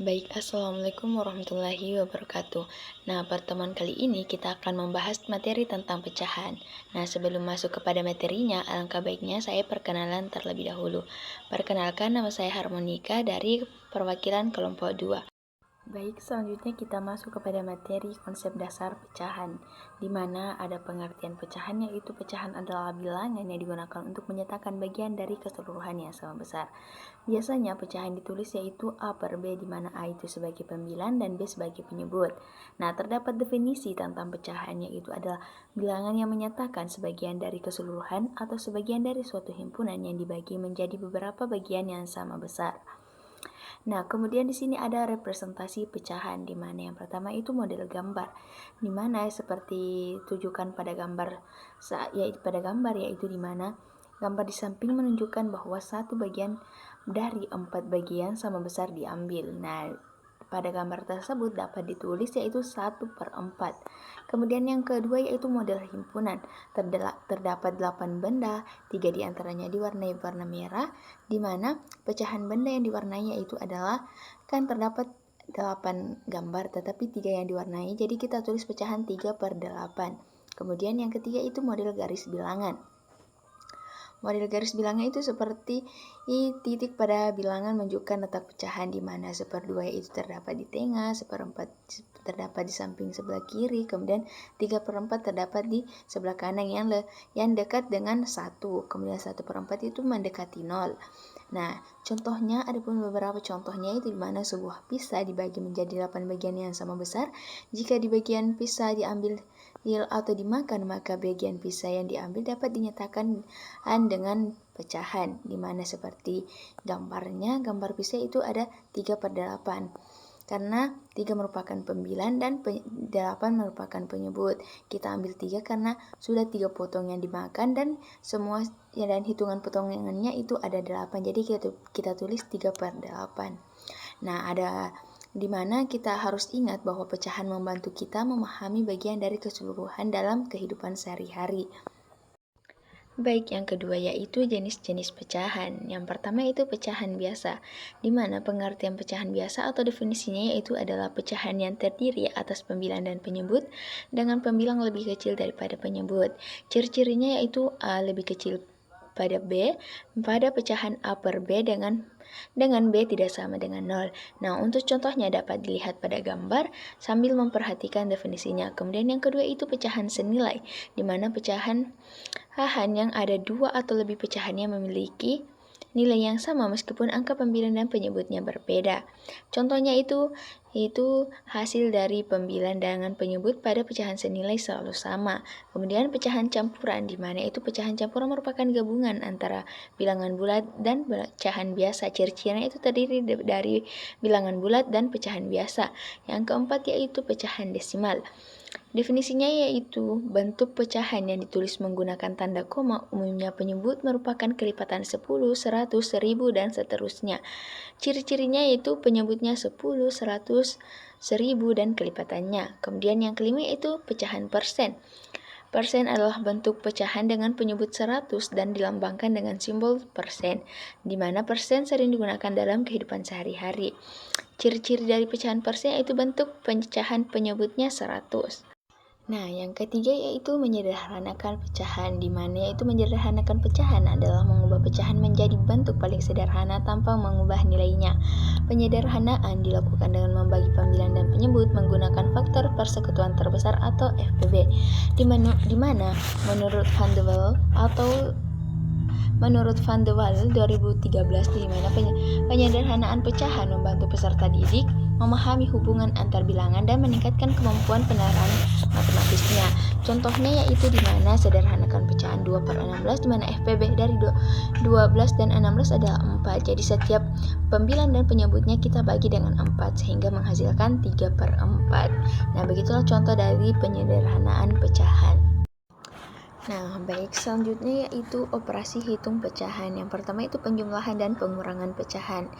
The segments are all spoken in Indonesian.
Baik, Assalamualaikum warahmatullahi wabarakatuh. Nah, pertemuan kali ini kita akan membahas materi tentang pecahan. Nah, sebelum masuk kepada materinya, alangkah baiknya saya perkenalan terlebih dahulu. Perkenalkan, nama saya Harmonika dari perwakilan kelompok 2. Baik, selanjutnya kita masuk kepada materi konsep dasar pecahan, di mana ada pengertian pecahan, yaitu pecahan adalah bilangan yang digunakan untuk menyatakan bagian dari keseluruhan yang sama besar. Biasanya pecahan ditulis yaitu A per B, di mana A itu sebagai pembilang dan B sebagai penyebut. Nah, terdapat definisi tentang pecahan, yaitu adalah bilangan yang menyatakan sebagian dari keseluruhan atau sebagian dari suatu himpunan yang dibagi menjadi beberapa bagian yang sama besar. Nah, kemudian di sini ada representasi pecahan, di mana yang pertama itu model gambar, di mana seperti tujukan pada gambar, yaitu di mana gambar di samping menunjukkan bahwa satu bagian dari 4 bagian sama besar diambil. Nah, pada gambar tersebut dapat ditulis yaitu 1/4. Kemudian yang kedua yaitu model himpunan. Terdapat 8 benda, 3 diantaranya diwarnai warna merah, di mana pecahan benda yang diwarnai yaitu adalah, kan terdapat 8 gambar tetapi 3 yang diwarnai, jadi kita tulis pecahan 3/8. Kemudian yang ketiga itu model garis bilangan. Model garis bilangan itu seperti titik pada bilangan menunjukkan letak pecahan, di mana 1/2 itu terdapat di tengah, 1/4 terdapat di samping sebelah kiri, kemudian 3/4 terdapat di sebelah kanan yang dekat dengan 1, kemudian 1/4 itu mendekati 0. Nah, contohnya ada pun beberapa contohnya, itu di mana sebuah pizza dibagi menjadi 8 bagian yang sama besar. Jika di bagian pizza diambil atau dimakan, maka bagian pizza yang diambil dapat dinyatakan dengan pecahan, di mana seperti gambarnya, gambar pizza itu ada 3/8. Karena 3 merupakan pembilang dan 8 merupakan penyebut. Kita ambil 3 karena sudah 3 potong yang dimakan dan semua dan hitungan potongannya itu ada 8. Jadi kita tulis 3/8. Nah, ada di mana kita harus ingat bahwa pecahan membantu kita memahami bagian dari keseluruhan dalam kehidupan sehari-hari. Baik, yang kedua yaitu jenis-jenis pecahan. Yang pertama itu pecahan biasa, di mana pengertian pecahan biasa atau definisinya yaitu adalah pecahan yang terdiri atas pembilang dan penyebut dengan pembilang lebih kecil daripada penyebut. Ciri-cirinya yaitu A lebih kecil pada B, pada pecahan A per B dengan B tidak sama dengan 0. Nah, untuk contohnya dapat dilihat pada gambar sambil memperhatikan definisinya. Kemudian yang kedua itu pecahan senilai, di mana pecahan yang ada 2 atau lebih pecahannya memiliki nilai yang sama meskipun angka pembilang dan penyebutnya berbeda. Contohnya itu hasil dari pembilang dengan penyebut pada pecahan senilai selalu sama. Kemudian pecahan campuran, di mana itu pecahan campuran merupakan gabungan antara bilangan bulat dan pecahan biasa. Ciri-cirinya itu terdiri dari bilangan bulat dan pecahan biasa. Yang keempat yaitu pecahan desimal. Definisinya yaitu bentuk pecahan yang ditulis menggunakan tanda koma, umumnya penyebut merupakan kelipatan 10, 100, 1000, dan seterusnya. Ciri-cirinya yaitu penyebutnya 10, 100, 1000, dan kelipatannya. Kemudian yang kelima yaitu pecahan persen. Persen adalah bentuk pecahan dengan penyebut 100 dan dilambangkan dengan simbol persen, di mana persen sering digunakan dalam kehidupan sehari-hari. Ciri-ciri dari pecahan persen yaitu bentuk pecahan penyebutnya 100. Nah, yang ketiga yaitu menyederhanakan pecahan, di mana yaitu menyederhanakan pecahan adalah mengubah pecahan menjadi bentuk paling sederhana tanpa mengubah nilainya. Penyederhanaan dilakukan dengan membagi pembilang dan penyebut menggunakan faktor persekutuan terbesar atau FPB, di mana menurut Van de Waal 2013, di mana penyederhanaan pecahan membantu peserta didik memahami hubungan antar bilangan dan meningkatkan kemampuan penerapan matematisnya. Contohnya yaitu di mana sederhanakan pecahan 2/16, di mana FPB dari 12 dan 16 adalah 4. Jadi setiap pembilang dan penyebutnya kita bagi dengan 4 sehingga menghasilkan 3/4. Nah, begitulah contoh dari penyederhanaan pecahan. Nah, baik, selanjutnya yaitu operasi hitung pecahan. Yang pertama itu penjumlahan dan pengurangan pecahan.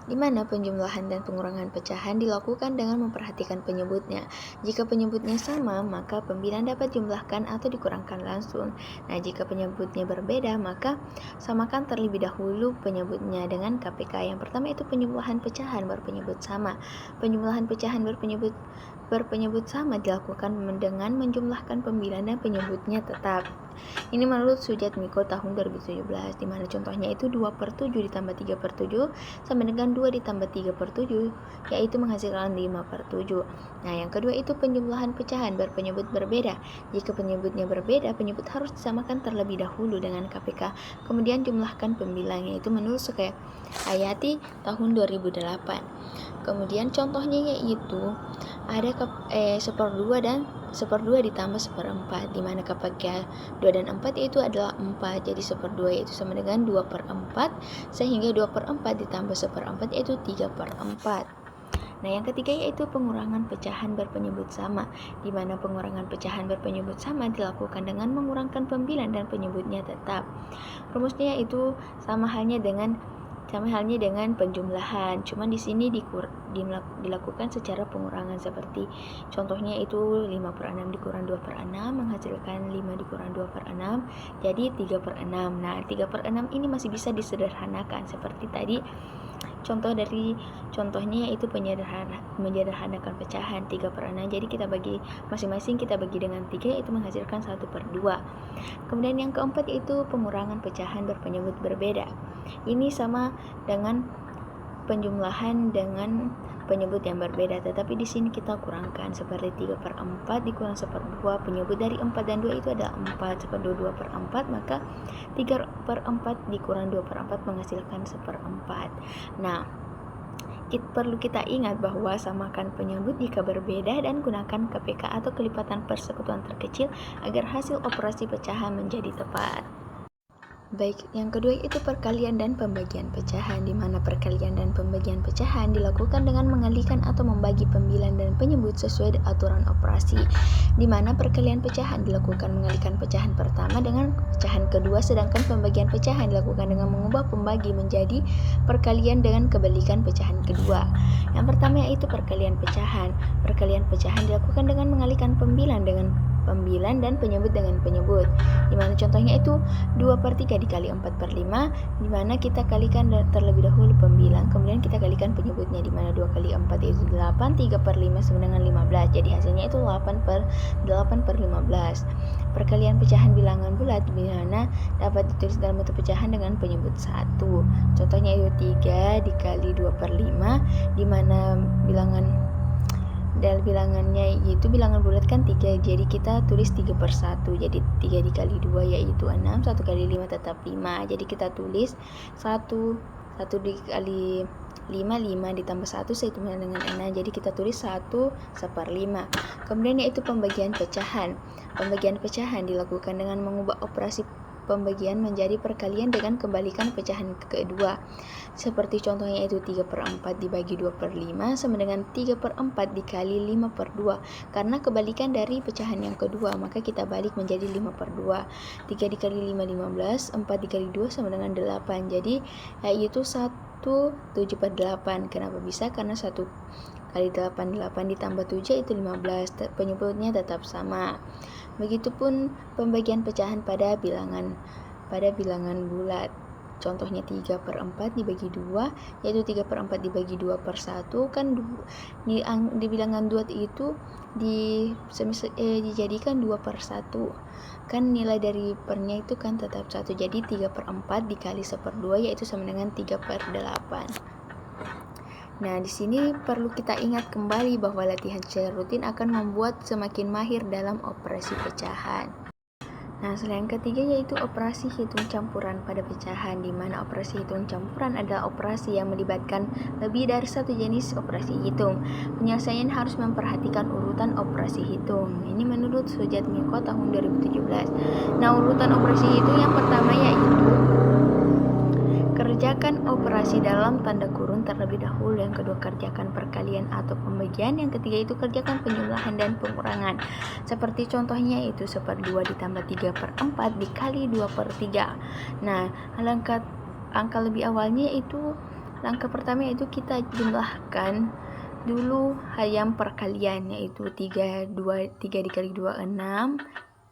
di mana penjumlahan dan pengurangan pecahan dilakukan dengan memperhatikan penyebutnya. Jika penyebutnya sama, maka pembilang dapat jumlahkan atau dikurangkan langsung. Nah, jika penyebutnya berbeda, maka samakan terlebih dahulu penyebutnya dengan KPK. Yang pertama itu penjumlahan pecahan berpenyebut sama. Penjumlahan pecahan berpenyebut sama dilakukan dengan menjumlahkan pembilang dan penyebutnya tetap. Ini menurut Sujatmiko tahun 2017, di mana contohnya itu 2/7 ditambah 3/7 sama dengan 2 ditambah 3/7, yaitu menghasilkan 5/7. Nah, yang kedua itu penjumlahan pecahan berpenyebut berbeda. Jika penyebutnya berbeda, penyebut harus disamakan terlebih dahulu dengan KPK, kemudian jumlahkan pembilang, yaitu menurut Sukayati tahun 2008. Kemudian contohnya yaitu ada 1/2 dan 1/2 ditambah 1/4, di mana KPK 2 dan 4 yaitu adalah 4, jadi 1/2 yaitu sama dengan 2/4, sehingga 2/4 ditambah 1/4 yaitu 3/4. Nah, yang ketiga yaitu pengurangan pecahan berpenyebut sama, di mana pengurangan pecahan berpenyebut sama dilakukan dengan mengurangkan pembilang dan penyebutnya tetap. Rumusnya itu sama halnya dengan penjumlahan, cuman di sini dilakukan secara pengurangan, seperti contohnya itu 5/6 dikurang 2/6 menghasilkan 5 dikurang 2/6 jadi 3/6. Nah, 3/6 ini masih bisa disederhanakan seperti tadi. Contohnya yaitu menyederhanakan pecahan 3/6, jadi kita bagi masing-masing, kita bagi dengan 3, itu menghasilkan 1/2. Kemudian yang keempat yaitu pengurangan pecahan berpenyebut berbeda. Ini sama dengan penjumlahan dengan penyebut yang berbeda, tetapi di sini kita kurangkan, seperti 3/4 dikurang 1/2, penyebut dari 4 dan 2 itu adalah 4, 2/4, maka 3/4 dikurang 2/4 menghasilkan 1/4. Nah, perlu kita ingat bahwa samakan penyebut jika berbeda dan gunakan KPK atau kelipatan persekutuan terkecil agar hasil operasi pecahan menjadi tepat. Baik, yang kedua itu perkalian dan pembagian pecahan, di mana perkalian dan pembagian pecahan dilakukan dengan mengalihkan atau membagi pembilang dan penyebut sesuai aturan operasi, di mana perkalian pecahan dilakukan mengalihkan pecahan pertama dengan pecahan kedua, sedangkan pembagian pecahan dilakukan dengan mengubah pembagi menjadi perkalian dengan kebalikan pecahan kedua. Yang pertama yaitu perkalian pecahan. Perkalian pecahan dilakukan dengan mengalihkan pembilang dan penyebut dengan penyebut, di mana contohnya itu 2/3 dikali 4/5, di mana kita kalikan terlebih dahulu pembilang, kemudian kita kalikan penyebutnya, di mana 2 kali 4 itu 8, 3/5 sama dengan 15, jadi hasilnya itu 8/15. Perkalian pecahan bilangan bulat, di mana dapat ditulis dalam bentuk pecahan dengan penyebut 1. Contohnya itu 3 dikali 2/5, di mana bilangannya yaitu bilangan bulat kan 3, jadi kita tulis 3/1, jadi 3 dikali 2 yaitu 6, 1 kali 5 tetap 5, jadi kita tulis 1 dikali 5 ditambah 1 sama dengan 6, jadi kita tulis 1/1/5. Kemudian yaitu pembagian pecahan. Pembagian pecahan dilakukan dengan mengubah operasi pembagian menjadi perkalian dengan kebalikan pecahan kedua, seperti contohnya itu 3/4 dibagi 2/5 sama dengan 3/4 dikali 5/2, karena kebalikan dari pecahan yang kedua, maka kita balik menjadi 5/2. 3 dikali 5 15, 4 dikali 2 sama dengan 8, jadi yaitu 1/7/8. Kenapa bisa? Karena 1 kali 8 ditambah 7 itu 15, penyebutnya tetap sama. Begitupun pembagian pecahan pada bilangan bulat. Contohnya 3/4 dibagi 2, yaitu 3/4 dibagi 2/1, kan di bilangan bulat itu dijadikan 2/1, kan nilai dari pernya itu kan tetap 1, jadi 3/4 dikali 1/2 yaitu sama dengan 3/8. Nah, di sini perlu kita ingat kembali bahwa latihan secara rutin akan membuat semakin mahir dalam operasi pecahan. Nah, selain ketiga yaitu operasi hitung campuran pada pecahan, di mana operasi hitung campuran adalah operasi yang melibatkan lebih dari satu jenis operasi hitung. Penyelesaian harus memperhatikan urutan operasi hitung. Ini menurut Sujatmiko tahun 2017. Nah, urutan operasi hitung yang pertama yaitu kerjakan operasi dalam tanda kurung terlebih dahulu. Yang kedua, kerjakan perkalian atau pembagian. Yang ketiga itu kerjakan penjumlahan dan pengurangan. Seperti contohnya itu 1/2 ditambah 3/4 dikali 2/3. Nah, angka lebih awalnya itu langkah pertama yaitu kita jumlahkan dulu yang perkalian, yaitu 3 dikali 2 6,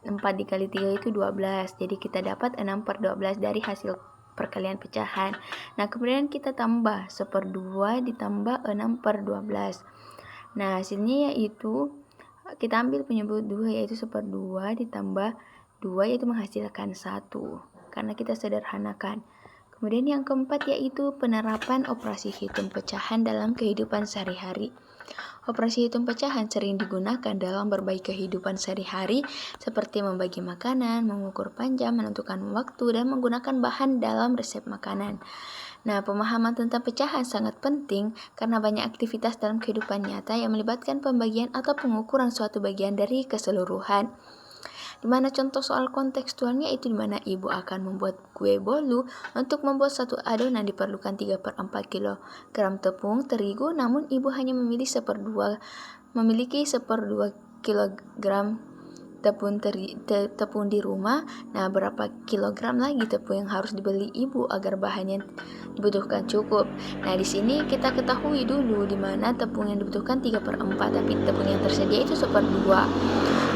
4 dikali 3 itu 12. Jadi kita dapat 6/12 dari hasil perkalian pecahan. Nah, kemudian kita tambah 1/2 ditambah 6/12. Nah, hasilnya yaitu kita ambil penyebut 2 yaitu 1/2 ditambah 2 yaitu menghasilkan 1 karena kita sederhanakan. Kemudian yang keempat yaitu penerapan operasi hitung pecahan dalam kehidupan sehari-hari. Operasi hitung pecahan sering digunakan dalam berbagai kehidupan sehari-hari seperti membagi makanan, mengukur panjang, menentukan waktu, dan menggunakan bahan dalam resep makanan. Nah, pemahaman tentang pecahan sangat penting karena banyak aktivitas dalam kehidupan nyata yang melibatkan pembagian atau pengukuran suatu bagian dari keseluruhan. Di mana contoh soal kontekstualnya itu di mana ibu akan membuat kue bolu. Untuk membuat satu adonan diperlukan 3/4 kg tepung terigu, namun ibu hanya memiliki 1/2 kilogram tepung di rumah. Nah, berapa kilogram lagi tepung yang harus dibeli ibu agar bahannya dibutuhkan cukup? Nah, di sini kita ketahui dulu di mana tepung yang dibutuhkan 3/4, tapi tepung yang tersedia itu 1/2.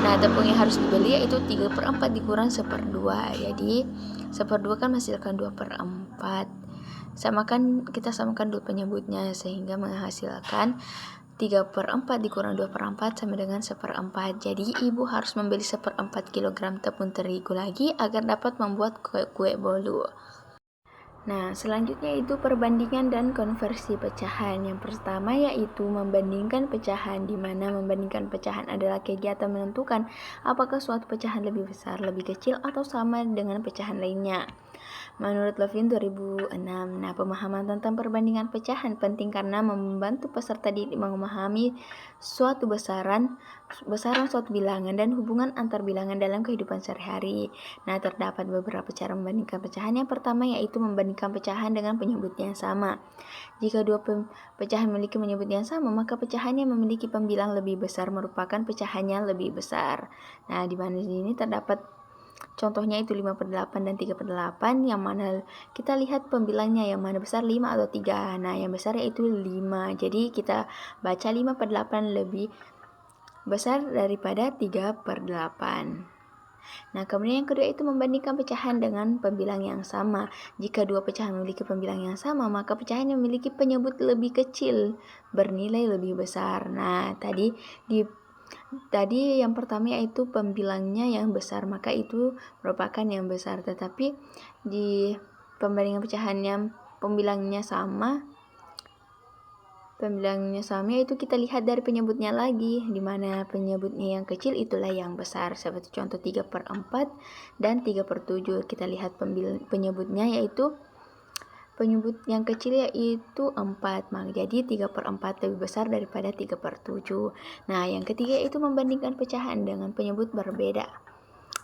Nah, tepung yang harus dibeli yaitu 3/4 dikurang 1/2. Jadi 1/2 kan menghasilkan 2/4. Kita samakan dulu penyebutnya sehingga menghasilkan 3/4 dikurang 2/4 sama dengan 1/4. Jadi ibu harus membeli 1/4 kg tepung terigu lagi agar dapat membuat kue bolu. Nah, selanjutnya itu perbandingan dan konversi pecahan. Yang pertama yaitu membandingkan pecahan, di mana membandingkan pecahan adalah kegiatan menentukan apakah suatu pecahan lebih besar, lebih kecil, atau sama dengan pecahan lainnya. Menurut Levin 2006, nah pemahaman tentang perbandingan pecahan penting karena membantu peserta didik memahami suatu besaran suatu bilangan dan hubungan antar bilangan dalam kehidupan sehari-hari. Nah, terdapat beberapa cara membandingkan pecahan. Yang pertama yaitu membandingkan pecahan dengan penyebut yang sama. Jika dua pecahan memiliki penyebut yang sama, maka pecahannya memiliki pembilang lebih besar merupakan pecahannya lebih besar. Nah, di mana di sini terdapat contohnya itu 5/8 dan 3/8, yang mana kita lihat pembilangnya yang mana besar 5 atau 3. Nah, yang besar yaitu 5. Jadi kita baca 5/8 lebih besar daripada 3/8. Nah, kemudian yang kedua itu membandingkan pecahan dengan pembilang yang sama. Jika dua pecahan memiliki pembilang yang sama, maka pecahan yang memiliki penyebut lebih kecil bernilai lebih besar. Nah, tadi yang pertama yaitu pembilangnya yang besar, maka itu merupakan yang besar. Tetapi di pembandingan pecahan yang pembilangnya sama yaitu kita lihat dari penyebutnya lagi, di mana penyebutnya yang kecil itulah yang besar. Seperti contoh 3/4 dan 3/7. Kita lihat penyebutnya yaitu penyebut yang kecil yaitu 4, maka jadi 3/4 lebih besar daripada 3/7. Nah, yang ketiga itu membandingkan pecahan dengan penyebut berbeda,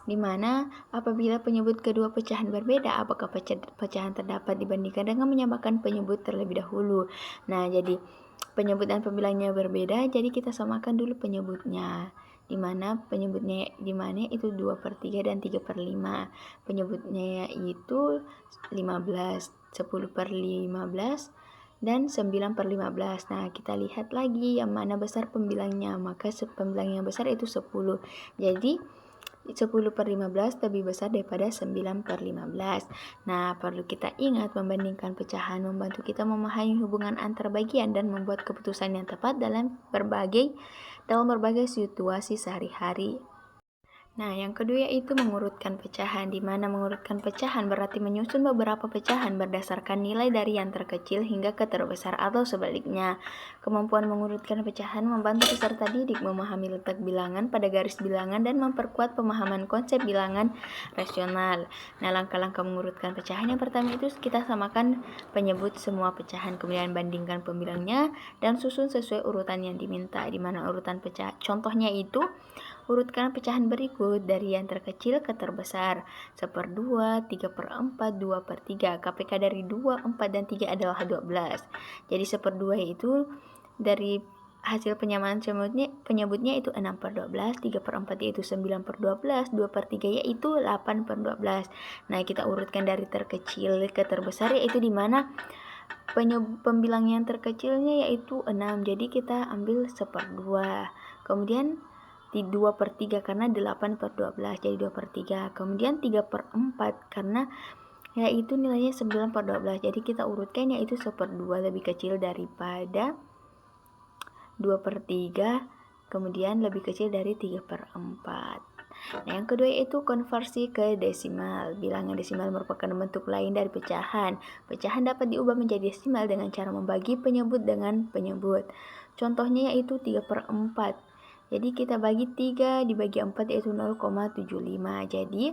di mana apabila penyebut kedua pecahan berbeda, apakah pecahan terdapat dibandingkan dengan menyamakan penyebut terlebih dahulu. Nah, jadi penyebut dan pembilangnya berbeda, jadi kita samakan dulu penyebutnya, di mana penyebutnya itu 2/3 dan 3/5. Penyebutnya itu 15, 10/15 dan 9/15. Nah, kita lihat lagi yang mana besar pembilangnya, maka pembilang yang besar itu 10. Jadi 10/15 lebih besar daripada 9/15. Nah, perlu kita ingat membandingkan pecahan membantu kita memahami hubungan antar bagian dan membuat keputusan yang tepat dalam berbagai situasi sehari-hari. Nah, yang kedua yaitu mengurutkan pecahan, di mana mengurutkan pecahan berarti menyusun beberapa pecahan berdasarkan nilai dari yang terkecil hingga ke terbesar atau sebaliknya. Kemampuan mengurutkan pecahan membantu peserta didik memahami letak bilangan pada garis bilangan dan memperkuat pemahaman konsep bilangan rasional. Nah, langkah-langkah mengurutkan pecahan yang pertama itu kita samakan penyebut semua pecahan, kemudian bandingkan pembilangnya dan susun sesuai urutan yang diminta, di mana urutan pecahan contohnya itu urutkan pecahan berikut dari yang terkecil ke terbesar. 1/2, 3/4, 2/3. KPK dari 2, 4, dan 3 adalah 12. Jadi 1/2 itu dari hasil penyamaan penyebutnya itu 6/12, 3/4 yaitu 9/12, 2/3 yaitu 8/12. Nah, kita urutkan dari terkecil ke terbesar, yaitu di mana Pembilang yang terkecilnya yaitu 6, jadi kita ambil 1/2. Kemudian 2/3 karena 8/12, jadi 2/3. Kemudian 3/4 karena yaitu nilainya 9/12, jadi kita urutkan yaitu 1/2 lebih kecil daripada 2/3, kemudian lebih kecil dari 3/4. Nah, yang kedua yaitu konversi ke desimal. Bilangan desimal merupakan bentuk lain dari pecahan. Pecahan dapat diubah menjadi desimal dengan cara membagi penyebut dengan penyebut. Contohnya yaitu 3/4. Jadi kita bagi 3 dibagi 4 yaitu 0,75. Jadi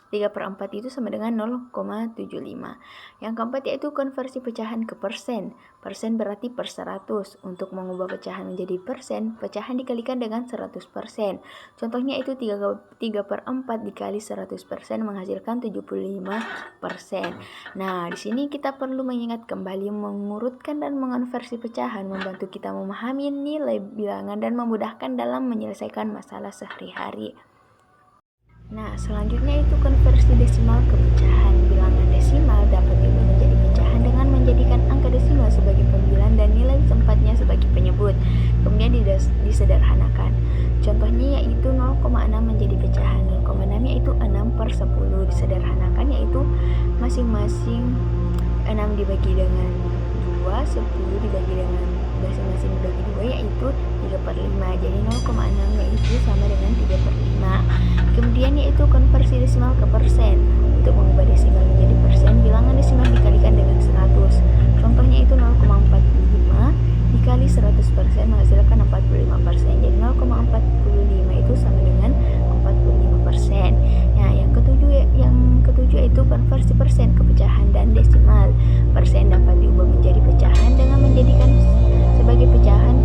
3/4 itu sama dengan 0,75. Yang keempat yaitu konversi pecahan ke persen. Persen berarti per 100. Untuk mengubah pecahan menjadi persen, pecahan dikalikan dengan 100%. Contohnya itu 3/4 dikali 100% menghasilkan 75%. Nah, di sini kita perlu mengingat kembali mengurutkan dan mengonversi pecahan membantu kita memahami nilai bilangan dan memudahkan dalam menyelesaikan masalah sehari-hari. Nah, selanjutnya itu konversi desimal ke pecahan. Bilangan desimal dapat diubah menjadi pecahan dengan menjadikan angka desimal sebagai pembilang dan nilai tempatnya sebagai penyebut. Kemudian disederhanakan. Contohnya yaitu 0,6 menjadi pecahan. 0,6 yaitu 6/10. Disederhanakan yaitu masing-masing 6 dibagi dengan 2, 10 dibagi dengan masing-masing dibagi 2 yaitu 3/5. Jadi 0,6 yaitu sama dengan 3/5. Kemudian yaitu konversi desimal ke persen. Untuk mengubah desimal menjadi persen, bilangan desimal dikalikan dengan 100. Contohnya itu 0,45 dikali 100% menghasilkan 45%. Jadi 0,45 itu sama dengan 45%. Nah, yang ketujuh yaitu konversi persen ke pecahan dan desimal. Persen dapat diubah menjadi pecahan dengan menjadikan sebagai pecahan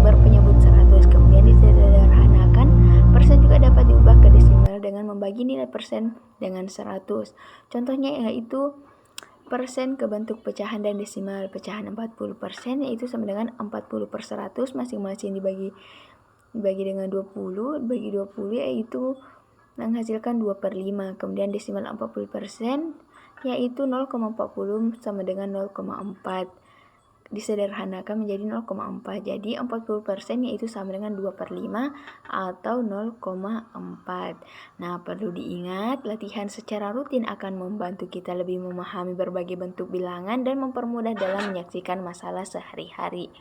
berpenyebut 100. Kemudian disederhanakan, persen juga dapat diubah ke desimal dengan membagi nilai persen dengan 100. Contohnya yaitu persen ke bentuk pecahan dan desimal. Pecahan 40% yaitu sama dengan 40/100, masing-masing dibagi dengan 20, bagi 20 yaitu menghasilkan 2/5. Kemudian desimal 40% yaitu 0,40 sama dengan 0,4. Disederhanakan menjadi 0,4. Jadi 40% yaitu sama dengan 2/5 atau 0,4. Nah, perlu diingat, latihan secara rutin akan membantu kita lebih memahami berbagai bentuk bilangan dan mempermudah dalam menyaksikan masalah sehari-hari.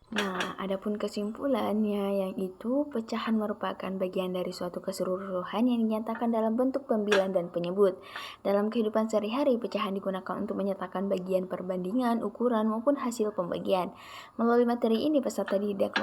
Nah, adapun kesimpulannya yaitu pecahan merupakan bagian dari suatu keseluruhan yang dinyatakan dalam bentuk pembilang dan penyebut. Dalam kehidupan sehari-hari, pecahan digunakan untuk menyatakan bagian perbandingan, ukuran, maupun hasil pembagian. Melalui materi ini, peserta didik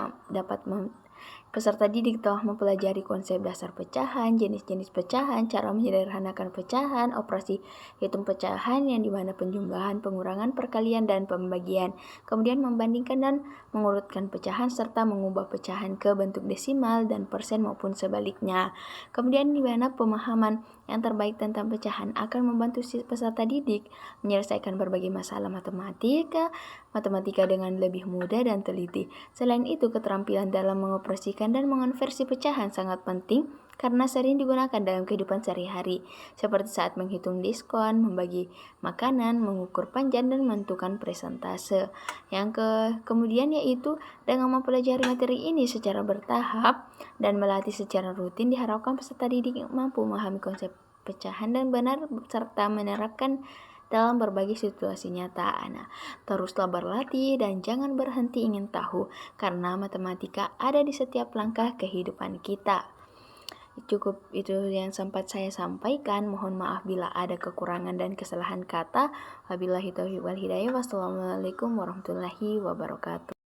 telah mempelajari konsep dasar pecahan, jenis-jenis pecahan, cara menyederhanakan pecahan, operasi hitung pecahan yang dimana penjumlahan, pengurangan, perkalian, dan pembagian. Kemudian membandingkan dan mengurutkan pecahan serta mengubah pecahan ke bentuk desimal dan persen maupun sebaliknya. Kemudian dimana pemahaman yang terbaik tentang pecahan akan membantu peserta didik menyelesaikan berbagai masalah matematika dengan lebih mudah dan teliti. Selain itu, keterampilan dalam mengoperasikan dan mengonversi pecahan sangat penting karena sering digunakan dalam kehidupan sehari-hari, seperti saat menghitung diskon, membagi makanan, mengukur panjang, dan menentukan presentase. Kemudian yaitu dengan mempelajari materi ini secara bertahap dan melatih secara rutin, diharapkan peserta didik mampu memahami konsep pecahan dan benar serta menerapkan dalam berbagai situasi nyata. Nah, teruslah berlatih dan jangan berhenti ingin tahu, karena matematika ada di setiap langkah kehidupan kita. Cukup itu yang sempat saya sampaikan. Mohon maaf bila ada kekurangan dan kesalahan kata. Wabillahi taufiq wal hidayah. Wassalamualaikum warahmatullahi wabarakatuh.